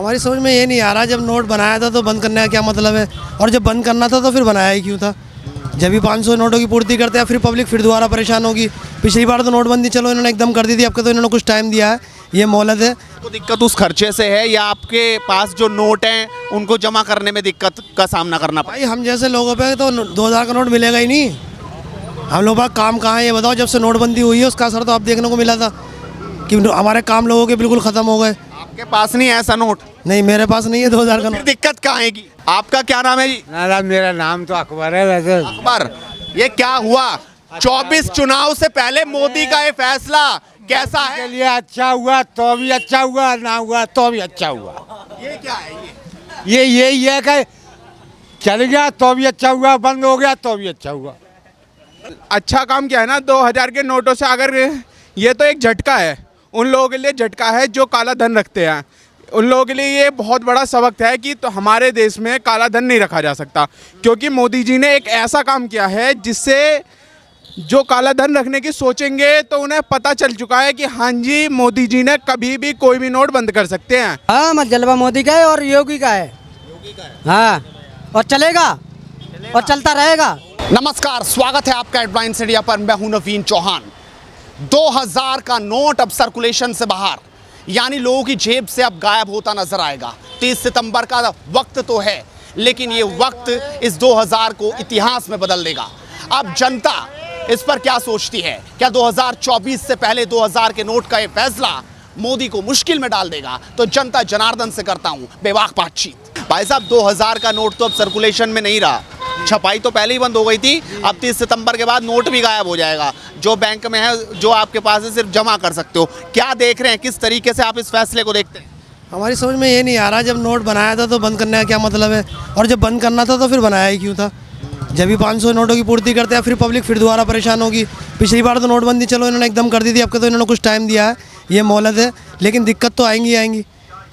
हमारी समझ में ये नहीं आ रहा, जब नोट बनाया था तो बंद करने का क्या मतलब है, और जब बंद करना था तो फिर बनाया ही क्यों था। जब भी 500 नोटों की पूर्ति करते हैं फिर पब्लिक फिर दोबारा परेशान होगी। पिछली बार तो नोटबंदी चलो इन्होंने एकदम कर दी थी, अब के तो इन्होंने कुछ टाइम दिया है, ये मोहलत है। तो दिक्कत उस खर्चे से है या आपके पास जो नोट हैं उनको जमा करने में दिक्कत का सामना करना पड़ा? भाई हम जैसे लोगों पे तो 2000 का नोट मिलेगा ही नहीं। हम लोगों का काम कहाँ है ये बताओ। जब से नोटबंदी हुई है उसका असर तो आप देखने को मिला था कि हमारे काम लोगों के बिल्कुल ख़त्म हो गए। आपके पास नहीं है ऐसा नोट? नहीं, मेरे पास नहीं है 2000 का फिर नोट। दिक्कत कहाँ आएगी? आपका क्या नाम है जी? ना मेरा नाम तो अकबर है वैसे। अकबर, ये क्या हुआ? 24 चुनाव से पहले मोदी का ये फैसला कैसा के है? लिए अच्छा हुआ तो भी अच्छा हुआ, ना हुआ तो भी अच्छा हुआ। ये क्या है ये यही है कि चल गया तो भी अच्छा हुआ, बंद हो गया तो भी अच्छा हुआ। अच्छा काम क्या है ना, 2000 के नोटों से अगर ये तो एक झटका है, उन लोगों के लिए झटका है जो काला धन रखते हैं। उन लोगों के लिए ये बहुत बड़ा सबक है कि तो हमारे देश में काला धन नहीं रखा जा सकता, क्योंकि मोदी जी ने एक ऐसा काम किया है जिससे जो काला धन रखने की सोचेंगे तो उन्हें पता चल चुका है कि हाँ जी, मोदी जी ने कभी भी कोई भी नोट बंद कर सकते हैं। हाँ, मत जलवा मोदी का है और योगी का है। हाँ, और चलेगा और चलता रहेगा। नमस्कार, स्वागत है आपका हेडलाइंस इंडिया पर। मैं हूं नवीन चौहान। 2000 का नोट अब सर्कुलेशन से बाहर, यानी लोगों की जेब से अब गायब होता नजर आएगा। 30 सितंबर का वक्त तो है, लेकिन ये वक्त इस 2000 को इतिहास में बदल देगा। अब जनता इस पर क्या सोचती है? क्या 2024 से पहले 2000 के नोट का ये फैसला मोदी को मुश्किल में डाल देगा? तो जनता जनार्दन से करता हूं बेबाक बातचीत। भाई साहब, 2000 का नोट तो अब सर्कुलेशन में नहीं रहा। छपाई तो पहले ही बंद हो गई थी। अब 30 सितंबर के बाद नोट भी गायब हो जाएगा। जो बैंक में है, जो आपके पास है, सिर्फ जमा कर सकते हो। क्या देख रहे हैं, किस तरीके से आप इस फैसले को देखते हैं? हमारी समझ में ये नहीं आ रहा, जब नोट बनाया था तो बंद करने का क्या मतलब है, और जब बंद करना था तो फिर बनाया ही क्यों था। जब भी 500 नोटों की पूर्ति करते हैं फिर पब्लिक फिर दोबारा परेशान होगी। पिछली बार तो नोटबंदी चलो इन्होंने एकदम कर दी थी, अब के तो इन्होंने कुछ टाइम दिया है, ये मोहलत है। लेकिन दिक्कत तो आएंगी आएंगी।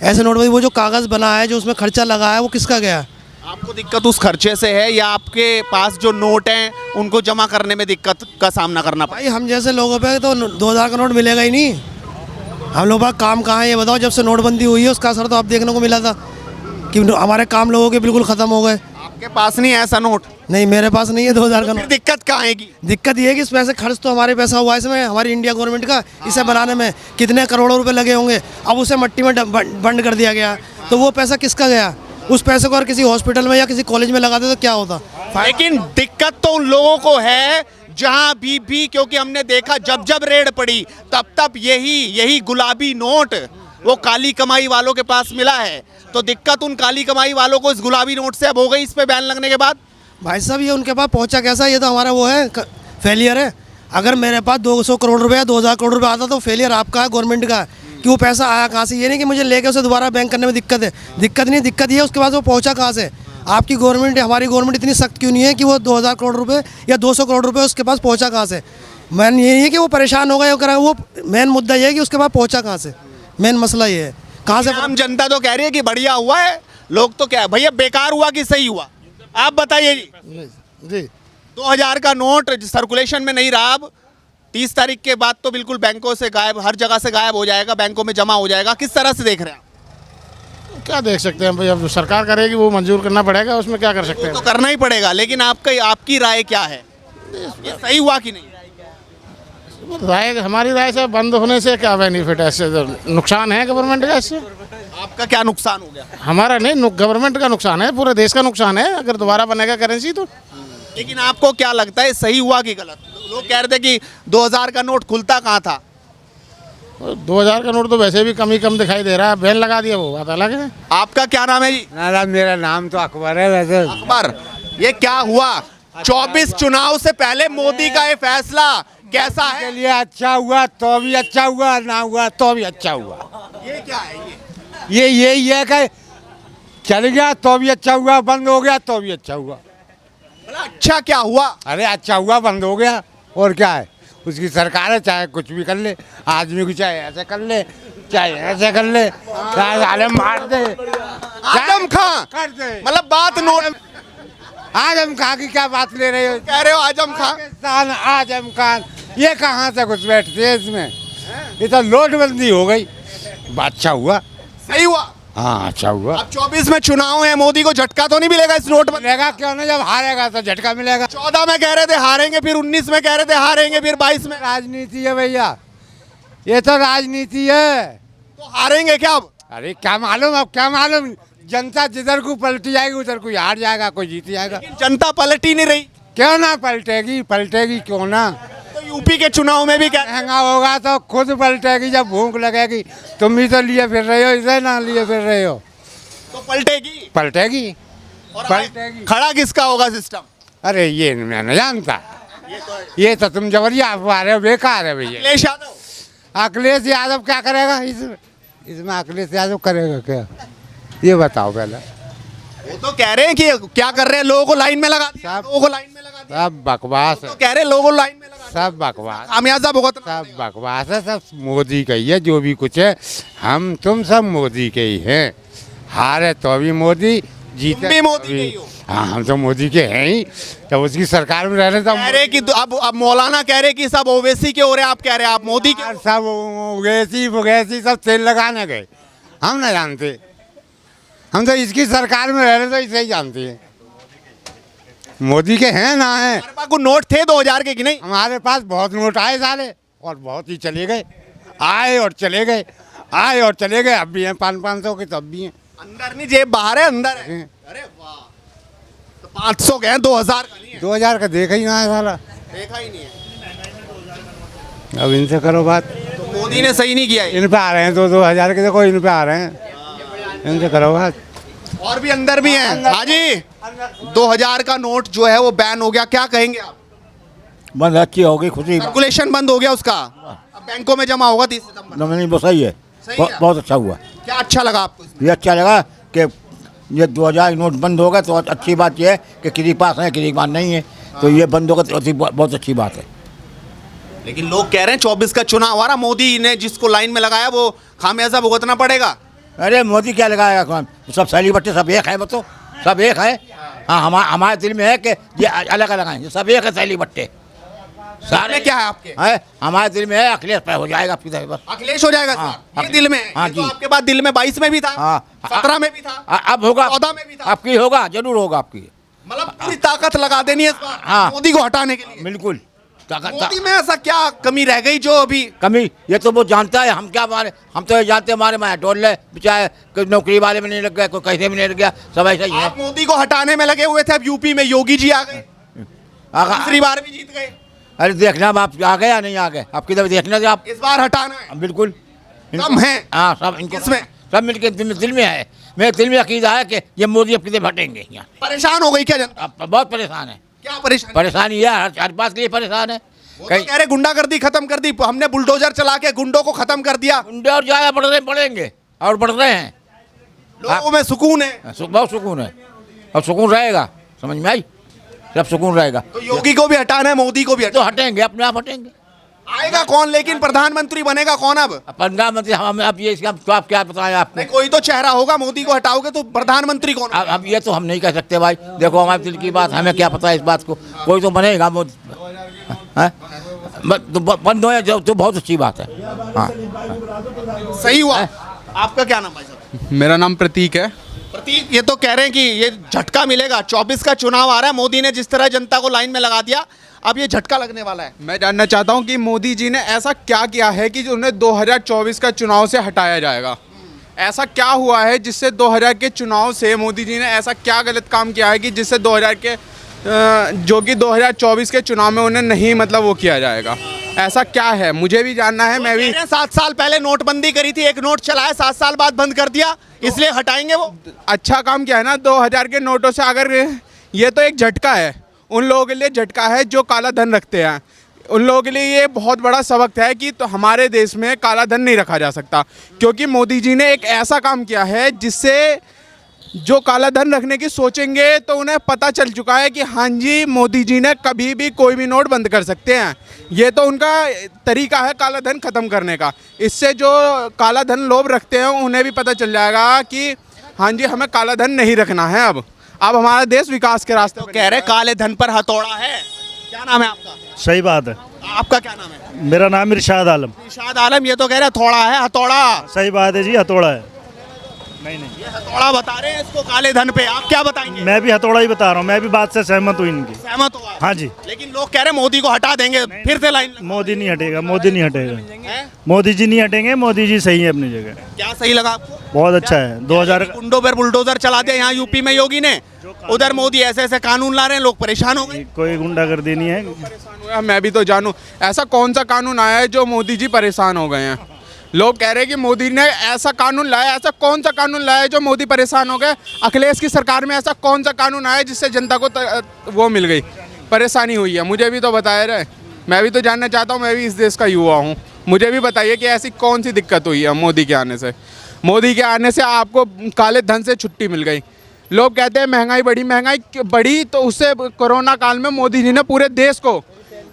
ऐसे नोटबंदी, वो जो कागज़ बना है, जो उसमें खर्चा लगा है, वो किसका गया? आपको दिक्कत उस खर्चे से है या आपके पास जो नोट हैं उनको जमा करने में दिक्कत का सामना करना पड़ा? भाई हम जैसे लोगों पे तो 2000 का नोट मिलेगा ही नहीं। हम लोगों का काम कहाँ है ये बताओ। जब से नोटबंदी हुई है उसका असर तो आप देखने को मिला था कि हमारे काम लोगों के बिल्कुल ख़त्म हो गए। आपके पास नहीं है ऐसा नोट? नहीं, मेरे पास नहीं है 2000 का फिर नोट। दिक्कत कहाँ आएगी? दिक्कत ये है कि इस पैसे खर्च तो हमारे पैसा हुआ है इसमें, हमारी इंडिया गवर्नमेंट का। इसे बनाने में कितने करोड़ों रुपए लगे होंगे, अब उसे मिट्टी में बंद कर दिया गया। तो वो पैसा किसका गया? उस पैसे को अगर किसी हॉस्पिटल में या किसी कॉलेज में लगाते तो क्या होता? लेकिन दिक्कत तो उन लोगों को है जहां भी, क्योंकि हमने देखा जब जब रेड पड़ी तब यही गुलाबी नोट वो काली कमाई वालों के पास मिला है। तो दिक्कत उन काली कमाई वालों को इस गुलाबी नोट से अब हो गई, इस पे बैन लगने के बाद। भाई साहब, ये उनके पास पहुंचा कैसा? ये तो हमारा वो है, फेलियर है। अगर मेरे पास 200 करोड़ रुपये या 2000 करोड़ रुपये आता तो फेलियर आपका है, गवर्नमेंट का है कि वो पैसा आया कहाँ से। ये नहीं कि मुझे लेके उसे दोबारा बैंक करने में दिक्कत है। दिक्कत नहीं, दिक्कत ये है उसके पास वो पहुंचा कहाँ से। आपकी गवर्नमेंट, हमारी गवर्नमेंट इतनी सख्त क्यों नहीं है कि वो 2000 करोड़ रुपये या 200 करोड़ रुपये उसके पास पहुंचा कहाँ से। मेन ये नहीं है कि वो परेशान हो गए वो मेन मुद्दा ये है कि उसके पास पहुंचा कहाँ से। मेन मसला ये है कहाँ से। आम जनता तो कह रही है कि बढ़िया हुआ है, लोग तो क्या है भैया, बेकार हुआ कि सही हुआ? आप बताइए जी। 2000 का नोट सर्कुलेशन में नहीं रहा, अब 30 तारीख के बाद तो बिल्कुल बैंकों से गायब, हर जगह से गायब हो जाएगा, बैंकों में जमा हो जाएगा। किस तरह से देख रहे हैं आप? क्या देख सकते हैं भाई, अब जो सरकार करेगी वो मंजूर करना पड़ेगा, उसमें क्या कर सकते वो हैं। तो करना ही पड़ेगा, लेकिन आपकी राय क्या है, ये सही हुआ कि नहीं? राय, हमारी राय से बंद होने से क्या बेनिफिट है? इससे तो नुकसान है गवर्नमेंट का। इससे आपका क्या नुकसान हो गया? हमारा नहीं, गवर्नमेंट का नुकसान है, पूरे देश का नुकसान है अगर दोबारा बनेगा करेंसी तो। लेकिन आपको क्या लगता है, सही हुआ कि गलत? लोग कह रहे थे कि 2000 का नोट खुलता कहाँ था। 2000 का नोट तो वैसे भी कम ही कम दिखाई दे रहा है, बैन लगा दिया, वो बात अलग है। आपका क्या नाम है जी? ना मेरा नाम तो अकबर है वैसे। अकबर, ये क्या हुआ? 24 चुनाव से पहले मोदी का ये फैसला कैसा के है? लिए अच्छा हुआ तो भी अच्छा हुआ, ना हुआ तो भी अच्छा हुआ। ये क्या है ये यही है कि चल गया तो भी अच्छा हुआ, बंद हो गया तो भी अच्छा हुआ। अच्छा क्या हुआ? अरे अच्छा हुआ, बंद हो गया, और क्या है? उसकी सरकार है, चाहे कुछ भी कर ले, आदमी को चाहे ऐसे कर ले, चाहे ऐसे कर ले, चाहे साले मार दे, आजम खां कर दे। मतलब बात नोट आजम खान की क्या बात ले रहे हो? कह रहे हो? आजम खां, पाकिस्तान, आजम खान, ये कहाँ से घुस बैठते हैं इसमें? ये तो नोटबंदी हो गई, अच्छा हुआ। सही हुआ? हाँ अच्छा हुआ। अब 24 में चुनाव है, मोदी को झटका तो नहीं मिलेगा इस नोट में? मिलेगा क्यों नहीं, जब हारेगा तो झटका मिलेगा। 14 में कह रहे थे हारेंगे, फिर 19 में कह रहे थे हारेंगे, फिर 22 में। राजनीति है भैया, ये तो राजनीति है। तो हारेंगे क्या अब? अरे क्या मालूम, अब क्या मालूम, जनता जिधर को पलटी जाएगी उधर कोई हार जाएगा, कोई जीत जाएगा। लेकिन जनता पलट ही नहीं रही। क्यों ना पलटेगी, पलटेगी क्यों ना। तो यूपी के चुनाव में भी क्या? महंगा होगा तो खुद पलटेगी, जब भूख लगेगी। तुम भी तो लिए फिर रहे हो, इसे ना लिए फिर रहे हो, तो पलटेगी। पलटेगी। और पलटेगी। खड़ा किसका होगा सिस्टम? अरे ये मैं नहीं जानता, ये तो तुम जबरिया अफवाह रहे हो, बेकार है भैया। अखिलेश यादव। अखिलेश यादव क्या करेगा इसमें अखिलेश यादव करेगा क्या, ये बताओ पहले। वो तो कह रहे हैं कि क्या कर रहे हैं, लोगों को लाइन में लगा दिया, लोगों को लाइन में लगा दिया। सब बकवास है, तो कह रहे हैं लोगों को लाइन में लगा दिया। सब बकवास, खामियाजा भुगतना सब बकवास है, सब मोदी का ही है। जो भी कुछ है हम तुम सब मोदी के ही हैं। हारे तो भी मोदी, जीते तुम भी मोदी तो भी। के ही हो। हाँ हम तो मोदी के हैं ही, जब उसकी सरकार में रह रहे कह रहे कि अब मौलाना कह रहे कि सब ओवैसी के हो रहे हैं, आप कह रहे हैं आप मोदी के हो। सब उगैसी सब तेल लगाने गए, हम ना जानते। हम तो इसकी सरकार में रह रहे तो इसे ही जानते हैं, मोदी के हैं ना हैं। हमारे पास कुछ नोट थे 2000 के कि नहीं? हमारे पास बहुत नोट आए साले, और बहुत ही चले गए, आए और चले गए, आए और चले गए। अब भी हैं 500 के, तब भी हैं। अंदर नहीं, जेब बाहर है, अंदर है। अरे वाह, तो 500 के हैं, 2000 का नहीं है। 2000 का देखा ही ना है साला। देखा ही नहीं है। अब इनसे करो बात, तो मोदी ने सही नहीं किया है। इन पे आ रहे हैं 2000 के, देखो इन पे आ रहे हैं, इनसे करो बात। और भी अंदर भी हैं। हाजी, 2000 का नोट जो है वो बैन हो गया, क्या कहेंगे आप? बंद अच्छी होगी, खुशी। सर्कुलेशन बंद हो गया उसका, अब बैंकों में जमा होगा 30 सितंबर। नहीं वो सही है, सही है। बहुत अच्छा हुआ। क्या अच्छा लगा आपको इसमें? ये अच्छा लगा कि ये 2000 नोट बंद होगा, तो अच्छी बात यह है कि किसी के पास है, किसी के पास नहीं है, तो ये बंद होगा तो बहुत अच्छी बात है। लेकिन लोग कह रहे हैं 24 का चुनाव आ रहा, मोदी ने जिसको लाइन में लगाया वो खामियाजा भुगतना पड़ेगा। अरे मोदी क्या लगाएगा काम, सब सैली बट्टे सब एक है, बताओ सब एक है। हाँ हमारे दिल में है कि ये अलग अलग हैं, सब एक है सैली बट्टे सारे। क्या है आपके? है हमारे दिल में है, अखिलेश पे हो जाएगा आपकी तरफ बस। अखिलेश हो जाएगा हाँ, सर, ये दिल में है। हाँ ये तो जी। आपके पास दिल में 22 में भी था, हाँ 17 में भी था, अब होगा, 14 में भी था। आपकी होगा, जरूर होगा आपकी। मतलब पूरी ताकत लगा देनी है इस बार हाँ। मोदी को हटाने के लिए। बिल्कुल। मोदी में ऐसा क्या कमी रह गई जो अभी? कमी ये तो वो जानता है, हम क्या मारे, हम तो ये जानते हैं हमारे माया टोल बेचारे, कोई नौकरी वाले में नहीं लग गया, कोई कैसे में नहीं लग गया, सब ऐसा ही है। आप मोदी को हटाने में लगे हुए थे, अब यूपी में योगी जी आ गए, दूसरी बार भी जीत गए। अरे देखना अब आप आ गए या नहीं आ गए, आपकी तरफ देखना थे आप। इस बार हटाना है। बिल्कुल कम है। हाँ सब इनको किसमें? सब मिलके दिल में है, मेरे दिल में अकीदा है कि ये मोदी अब कितने हटेंगे यहाँ। परेशान हो गई क्या जनता? अब बहुत परेशान है, क्या परेशान? परेशानी है, हर बात के लिए परेशान है। वो तो कह रहे गुंडागर्दी खत्म कर दी, हमने बुलडोजर चला के गुंडों को खत्म कर दिया, गुंडे और ज्यादा बढ़ेंगे और बढ़ रहे हैं। लोगों में सुकून है। बहुत सुकून है, और सुकून रहेगा, समझ में आई, सब सुकून रहेगा। तो योगी को भी हटाना है, मोदी को भी तो हटाना हटेंगे, अपने आप हटेंगे। आएगा कौन, लेकिन प्रधानमंत्री बनेगा कौन अब? प्रधानमंत्री हम अब ये इसका तो आप क्या बताएं आपको। नहीं, कोई तो चेहरा होगा, मोदी को हटाओगे तो प्रधानमंत्री कौन? अब ये तो हम नहीं कह सकते भाई, देखो हमारे दिल की बात, हमें क्या पता है इस बात को, कोई तो बनेगा मोदी। हाँ? तो बंद हो जो तो बहुत अच्छी बात है। हाँ सही हुआ। आपका क्या नाम भाई साहब? मेरा नाम प्रतीक है। प्रतीक, ये तो कह रहे हैं कि ये झटका मिलेगा, 24 का चुनाव आ रहा है, मोदी ने जिस तरह जनता को लाइन में लगा दिया, अब ये झटका लगने वाला है। मैं जानना चाहता हूं कि मोदी जी ने ऐसा क्या किया है कि उन्हें 2024 का चुनाव से हटाया जाएगा। ऐसा क्या हुआ है जिससे 2000 के चुनाव से मोदी जी ने ऐसा क्या गलत काम किया है कि जिससे 2000 के जो कि 2024 के चुनाव में उन्हें नहीं मतलब वो किया जाएगा, ऐसा क्या है मुझे भी जानना है। मैं भी 7 साल पहले नोटबंदी करी थी, एक नोट चलाया, 7 साल बाद बंद कर दिया, इसलिए हटाएंगे वो। अच्छा काम किया है ना 2000 के नोटों से। अगर ये तो एक झटका है, उन लोगों के लिए झटका है जो काला धन रखते हैं, उन लोगों के लिए ये बहुत बड़ा सबक है कि तो हमारे देश में काला धन नहीं रखा जा सकता, क्योंकि मोदी जी ने एक ऐसा काम किया है जिससे जो काला धन रखने की सोचेंगे तो उन्हें पता चल चुका है कि हाँ जी मोदी जी ने कभी भी कोई भी नोट बंद कर सकते हैं। ये तो उनका तरीका है काला धन ख़त्म करने का। इससे जो काला धन लोग रखते हैं उन्हें भी पता चल जाएगा कि हाँ जी हमें काला धन नहीं रखना है। अब हमारा देश विकास के रास्ते तो कह रहे काले धन पर हथौड़ा है। क्या नाम है आपका? सही बात है। आपका क्या नाम है? मेरा नाम इरशाद आलम। इरशाद आलम, ये तो कह रहे हथौड़ा है, हथौड़ा। सही बात है जी, हथौड़ा है। नहीं नहीं, ये हथौड़ा बता रहे हैं इसको काले धन पे, आप क्या बताएंगे? मैं भी हथौड़ा ही बता रहा हूँ, मैं भी बात से सहमत हूँ इनकी। सहमत हो आप? हाँ जी। लेकिन लोग कह रहे हैं मोदी को हटा देंगे, फिर से लाइन मोदी नहीं हटेगा, मोदी नहीं हटेगा, हैं? मोदी जी नहीं हटेंगे, मोदी जी सही है अपनी जगह, क्या सही लगा आपको? बहुत अच्छा है। 2000 गुंडों पर बुलडोजर चला दिया यहाँ यूपी में योगी ने, उधर मोदी ऐसे ऐसे कानून ला रहे हैं, लोग परेशान हो गए। कोई गुंडागर्दी नहीं है। परेशान हुआ, मैं भी तो जानूं ऐसा कौन सा कानून आया है जो मोदी जी परेशान हो गए हैं। लोग कह रहे हैं कि मोदी ने ऐसा कानून लाया, ऐसा कौन सा कानून लाया है जो मोदी परेशान हो गए? अखिलेश की सरकार में ऐसा कौन सा कानून आया जिससे जनता को वो मिल गई, परेशानी हुई है? मुझे भी तो बताया रहे, मैं भी तो जानना चाहता हूँ, मैं भी इस देश का युवा हूँ। मुझे भी बताइए कि ऐसी कौन सी दिक्कत हुई है मोदी के आने से? मोदी के आने से आपको काले धन से छुट्टी मिल गई। लोग कहते हैं महंगाई बढ़ी, तो उससे कोरोना काल में मोदी जी ने पूरे देश को,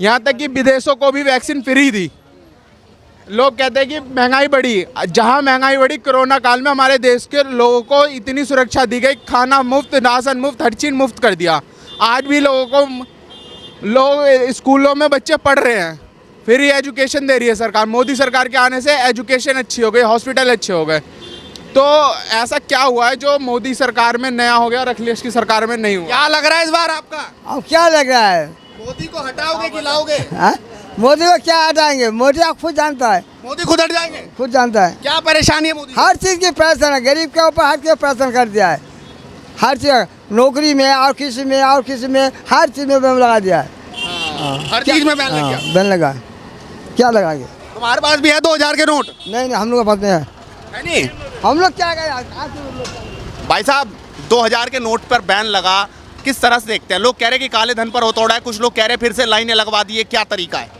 यहाँ तक कि विदेशों को भी वैक्सीन फ्री दी। लोग कहते हैं कि महंगाई बढ़ी, जहाँ महंगाई बढ़ी कोरोना काल में हमारे देश के लोगों को इतनी सुरक्षा दी गई, खाना मुफ्त, राशन मुफ्त, हर चीज़ मुफ्त कर दिया। आज भी लोग स्कूलों में बच्चे पढ़ रहे हैं, फ्री एजुकेशन दे रही है सरकार। मोदी सरकार के आने से एजुकेशन अच्छी हो गई, हॉस्पिटल अच्छे हो गए। तो ऐसा क्या हुआ है जो मोदी सरकार में नया हो गया और अखिलेश की सरकार में नहीं हुआ? क्या लग रहा है इस बार आपका? अब क्या लग रहा है? मोदी को हटाओगे कि लाओगे? हाँ? मोदी को क्या हटाएंगे? मोदी आप खुद जानता है, मोदी खुद हट जाएंगे? खुद जानता है। क्या परेशानी है मोदी? हर चीज़ की पैसा है, गरीब के ऊपर हर चीज़ पैसा कर दिया है। हर चीज़, नौकरी में और किसी में और किसी में, हर चीज़ में बैन लगा दिया है। हर चीज में बैन लग गया। बैन लगा, क्या लगाएंगे? तुम्हारे पास भी है 2000 के नोट? नहीं, हम लोग के पास नहीं है। है नहीं? हम लोग क्या करें? भाई साहब 2000 के नोट पर बैन लगा, किस तरह से देखते हैं? लोग कह रहे हैं कि काले धन पर हथौड़ा है, कुछ लोग कह रहे हैं फिर से लाइनें लगवा दी है, क्या तरीका है?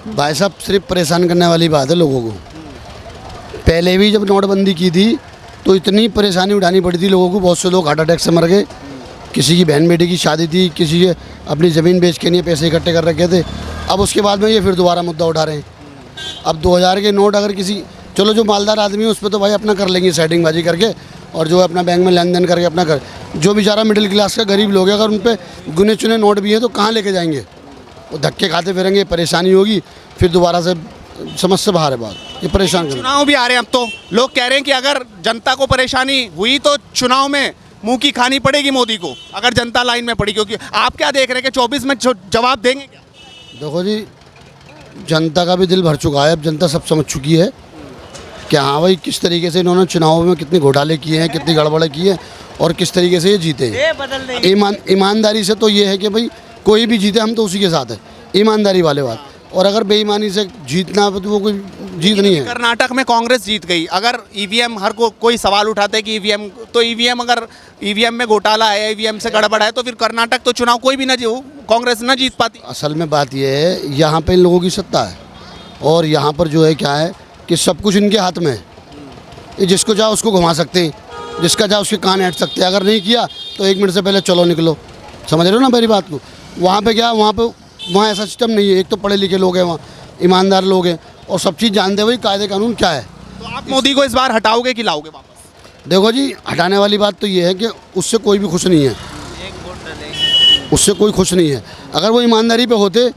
भाई साहब सिर्फ परेशान करने वाली बात है लोगों को। पहले भी जब नोटबंदी की थी तो इतनी परेशानी उठानी पड़ी थी लोगों को, बहुत से लोग हार्ट अटैक से मर गए। किसी की बहन बेटी की शादी थी, किसी के अपनी ज़मीन बेच के नहीं पैसे इकट्ठे कर रखे थे। अब उसके बाद में ये फिर दोबारा मुद्दा उठा रहे हैं। अब 2000 के नोट अगर किसी, चलो जो मालदार आदमी है उस पर तो भाई अपना कर लेंगे सेटिंगबाजी करके, और जो है अपना बैंक में लेन देन करके अपना कर, जो बेचारा मिडिल क्लास का गरीब लोग हैं अगर उन पर गुने चुने नोट भी हैं तो कहाँ लेके जाएंगे? वो धक्के खाते फिरेंगे, परेशानी होगी, फिर दोबारा से समझ से बाहर है बात, ये परेशान करें। चुनाव भी आ रहे हैं, अब तो लोग कह रहे हैं कि अगर जनता को परेशानी हुई तो चुनाव में मुंह की खानी पड़ेगी मोदी को, अगर जनता लाइन में पड़ी। क्योंकि आप क्या देख रहे हैं कि 24 में जवाब देंगे क्या? देखो जी, जनता का भी दिल भर चुका है, अब जनता सब समझ चुकी है कि हाँ भाई किस तरीके से इन्होंने चुनाव में कितने घोटाले किए हैं, कितनी गड़बड़े की है और किस तरीके से ये जीते हैं। ईमानदारी से तो ये है कि भाई कोई भी जीते हम तो उसी के साथ है, ईमानदारी वाले बात। और अगर बेईमानी से जीतना है तो वो कोई जीत नहीं है। कर्नाटक में कांग्रेस जीत गई, अगर ईवीएम, हर कोई सवाल उठाते है कि ईवीएम, तो ईवीएम अगर ईवीएम में घोटाला है, ईवीएम से गड़बड़ है, तो फिर कर्नाटक तो चुनाव कोई भी ना कांग्रेस ना जीत पाती। असल में बात ये है, यहाँ पे इन लोगों की सत्ता है और यहाँ पर जो है क्या है कि सब कुछ इनके हाथ में है। ये जिसको चाहो उसको घुमा सकते हैं, जिसका चाहो उसके कान ऐंठ सकते हैं। अगर नहीं किया तो 1 मिनट से पहले चलो निकलो, समझ रहे हो ना मेरी बात को? वहाँ पे क्या, वहाँ ऐसा सिस्टम नहीं है। एक तो पढ़े लिखे लोग हैं वहाँ, ईमानदार लोग हैं और सब चीज़ जानते हुए कायदे कानून क्या है। तो आप मोदी को इस बार हटाओगे कि लाओगे वापस? देखो जी, हटाने वाली बात तो ये है कि उससे कोई भी खुश नहीं है, उससे कोई खुश नहीं है। अगर वो ईमानदारी पे होते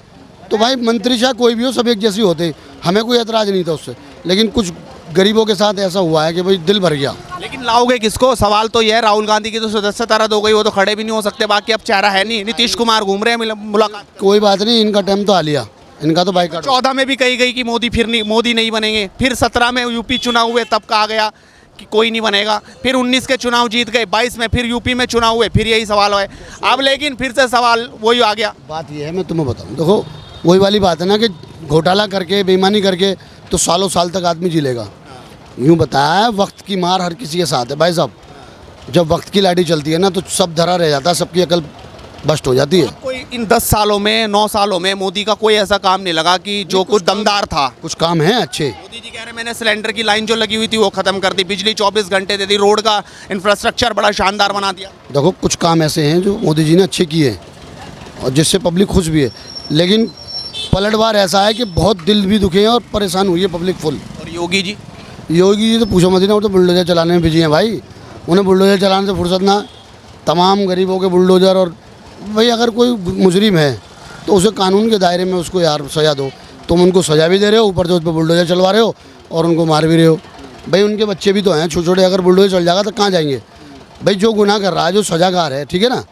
तो भाई मंत्री चाहे कोई भी हो सब एक जैसे होते, हमें कोई एतराज़ नहीं था उससे। लेकिन कुछ गरीबों के साथ ऐसा हुआ है कि भाई दिल भर गया। लेकिन लाओगे किसको? सवाल तो ये है, राहुल गांधी की तो सदस्यता रद्द हो गई, वो तो खड़े भी नहीं हो सकते, बाकी अब चेहरा है नहीं। नीतीश कुमार घूम रहे हैं मुलाकात। कोई बात नहीं, इनका टाइम तो आ लिया, इनका तो बाइकाट। 14 में भी कही गई कि मोदी नहीं बनेंगे, फिर 17 में यूपी चुनाव हुए तब कहा गया कि कोई नहीं बनेगा, फिर 19 के चुनाव जीत गए, 22 में फिर यूपी में चुनाव हुए, फिर यही सवाल है अब। लेकिन फिर से सवाल वही आ गया। बात ये है, मैं तुम्हें बताऊँ, देखो वही वाली बात है ना कि घोटाला करके बेईमानी करके तो सालों साल तक आदमी जी लेगा। यूँ बताया, वक्त की मार हर किसी के साथ है भाई साहब। जब वक्त की लाठी चलती है ना तो सब धरा रह जाता है, सबकी अकल बस्ट हो जाती है। कोई इन 10 सालों में 9 सालों में मोदी का कोई ऐसा काम नहीं लगा कि जो कुछ दमदार था? कुछ काम है अच्छे। मोदी जी कह रहे मैंने सिलेंडर की लाइन जो लगी हुई थी वो खत्म कर दी, बिजली 24 घंटे दे दी, रोड का इंफ्रास्ट्रक्चर बड़ा शानदार बना दिया। देखो कुछ काम ऐसे हैं जो मोदी जी ने अच्छे किए हैं और जिससे पब्लिक खुश भी है। लेकिन पलटवार ऐसा है कि बहुत दिल भी दुखे हैं और परेशान हुई है पब्लिक फुल। और योगी जी तो पूछो मत ही ना, वो तो बुलडोजर चलाने में बिजी हैं भाई। उन्हें बुलडोजर चलाने से फुर्सत ना, तमाम गरीबों के बुलडोजर। और भाई अगर कोई मुजरिम है तो उसे कानून के दायरे में उसको यार सज़ा दो। तुम उनको सज़ा भी दे रहे हो, ऊपर से उस पर बुलडोजर चलवा रहे हो और उनको मार भी रहे हो। भाई उनके बच्चे भी तो हैं छोटे छोटे, अगर बुलडोजर चल जाएगा तो कहाँ जाएंगे? भाई जो गुनाह कर रहा है, जो सजागार है, ठीक है ना,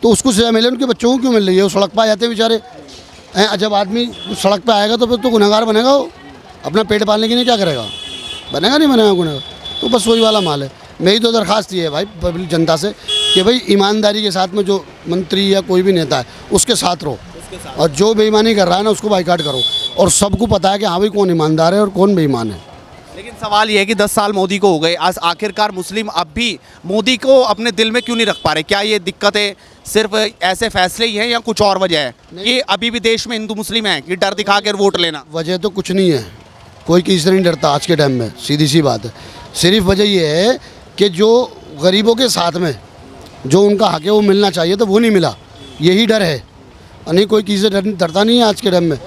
तो उसको सजा मिले। उनके बच्चों को क्यों मिल रही है? वो सड़क पर आ जाते हैं बेचारे। जब आदमी सड़क पर आएगा तो फिर तो गुनहगार बनेगा। वो अपना पेट पालने के लिए क्या करेगा? बनेगा नहीं बनेगा गुनहगार। तो बस वही वाला माल है। मेरी तो दरख्वास्त ये है भाई पब्लिक जनता से कि भाई ईमानदारी के साथ में जो मंत्री या कोई भी नेता है उसके साथ रहो, और जो बेईमानी कर रहा है ना उसको बाइकाट करो। और सबको पता है कि हाँ भाई कौन ईमानदार है और कौन बेईमान है। लेकिन सवाल ये है कि 10 साल मोदी को हो गए, आज आखिरकार मुस्लिम अब भी मोदी को अपने दिल में क्यों नहीं रख पा रहे? क्या ये दिक्कतें सिर्फ ऐसे फैसले ही हैं या कुछ और वजह है कि अभी भी देश में हिंदू मुस्लिम है कि डर दिखा कर वोट लेना? वजह तो कुछ नहीं है, कोई किसी से नहीं डरता आज के टाइम में, सीधी सी बात है। सिर्फ वजह ये है कि जो गरीबों के साथ में जो उनका हक है वो मिलना चाहिए तो वो नहीं मिला, यही डर है। नहीं कोई किसी से डरता नहीं है आज के टाइम में।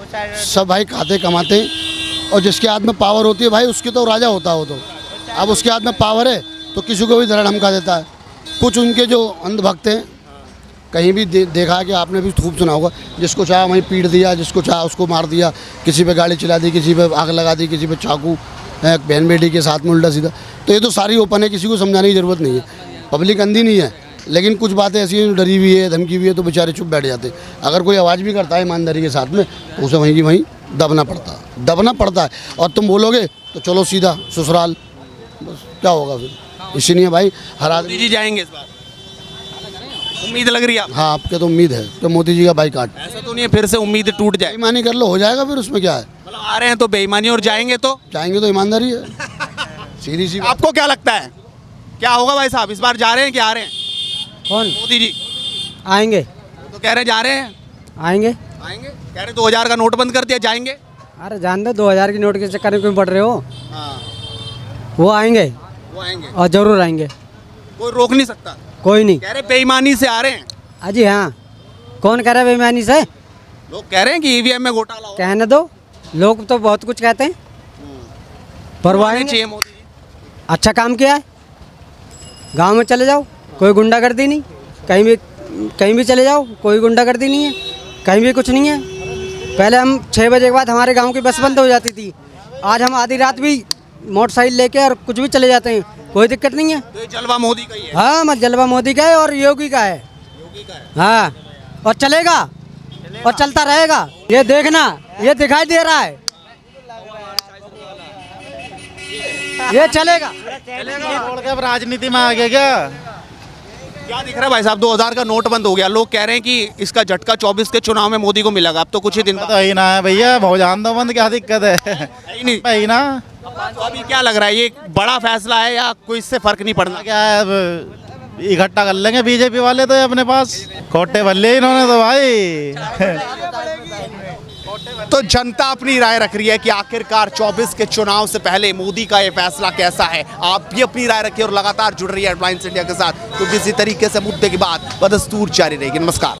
सब भाई खाते कमाते, और जिसके हाथ में पावर होती है भाई उसके तो राजा होता हो। तो अब उसके हाथ में पावर है तो किसी को भी धड़ा धमका देता है। कुछ उनके जो अंधभक्त हैं, कहीं भी देखा है कि आपने भी खूब सुना होगा, जिसको चाहा वहीं पीट दिया, जिसको चाहा उसको मार दिया, किसी पे गाड़ी चला दी, किसी पे आग लगा दी, किसी पे चाकू, बहन बेटी के साथ में उल्टा सीधा। तो ये तो सारी ओपन है, किसी को समझाने की ज़रूरत नहीं है। पब्लिक अंधी नहीं है, लेकिन कुछ बातें ऐसी हैं डरी हुई है, धमकी हुई है, तो बेचारे चुप बैठ जाते। अगर कोई आवाज़ भी करता है ईमानदारी के साथ में तो उसे वहीं की वहीं दबना पड़ता है। और तुम बोलोगे तो चलो सीधा ससुराल, बस क्या होगा फिर। इसीलिए भाई हर आदमी जी जाएंगे इस बार, उम्मीद लग रही है? हाँ, आपके तो उम्मीद है तो मोदी जी का बाइकाट। ऐसा तो नहीं है फिर से उम्मीद टूट जाए? बेईमानी कर लो, हो जाएगा फिर, उसमें क्या है? मतलब आ रहे हैं तो बेईमानी और जाएंगे तो ईमानदारी है, सीधी सी। आपको क्या लगता है क्या होगा भाई साहब? इस बार जा रहे हैं कि आ रहे हैं कौन मोदी जी? आएंगे? तो कह रहे हैं जा रहे हैं। आएंगे? कह रहे 2000 का नोट बंद कर दिया, जाएंगे? अरे जान दो, 2000 की नोट के चक्कर में क्यों पड़ रहे हो? हाँ, वो आएंगे वो आएंगे और ज़रूर आएंगे, कोई रोक नहीं सकता। कोई नहीं। कह रहे बेईमानी से आ रहे हैं। अजी हाँ, कौन कह रहा है बेईमानी से? लोग कह रहे हैं कि ईवीएम में घोटाला हो। कहने दो, लोग तो बहुत कुछ कहते हैं, पर वो आएंगे। चाहिए मोदी जी। अच्छा काम किया है, गांव में चले जाओ कोई गुंडागर्दी नहीं, कहीं भी चले जाओ कोई गुंडागर्दी नहीं है, कहीं भी कुछ नहीं है। पहले हम 6 बजे के बाद हमारे गांव की बस बंद हो जाती थी, आज हम आधी रात भी मोटरसाइकिल लेके और कुछ भी चले जाते हैं, कोई दिक्कत नहीं है। तो ये जलवा मोदी का ही है। हाँ, मत जलवा मोदी का है और योगी का है। हाँ, और चलेगा और चलता रहेगा। ये देखना, ये दिखाई दे रहा है, ये चलेगा। राजनीति में आ गया क्या दिख रहा है भाई साहब? 2000 का नोट बंद हो गया, लोग कह रहे हैं कि इसका झटका 24 के चुनाव में मोदी को मिलेगा। अब तो कुछ ही दिन तो ही ना है भैया, बहुत जान दो बंद, क्या दिक्कत है? नहीं भाई ना, तो अभी क्या लग रहा है, ये बड़ा फैसला है या कोई इससे फर्क नहीं पड़ना? क्या है, अब इकट्ठा कर लेंगे बीजेपी वाले तो अपने पास, खोटे भल्ले इन्होंने तो भाई। तो जनता अपनी राय रख रही है कि आखिरकार 24 के चुनाव से पहले मोदी का ये फैसला कैसा है। आप भी अपनी राय रखिए और लगातार जुड़ रही है हेडलाइंस इंडिया के साथ, क्योंकि इसी तरीके से मुद्दे की बात बदस्तूर जारी रहेगी। नमस्कार।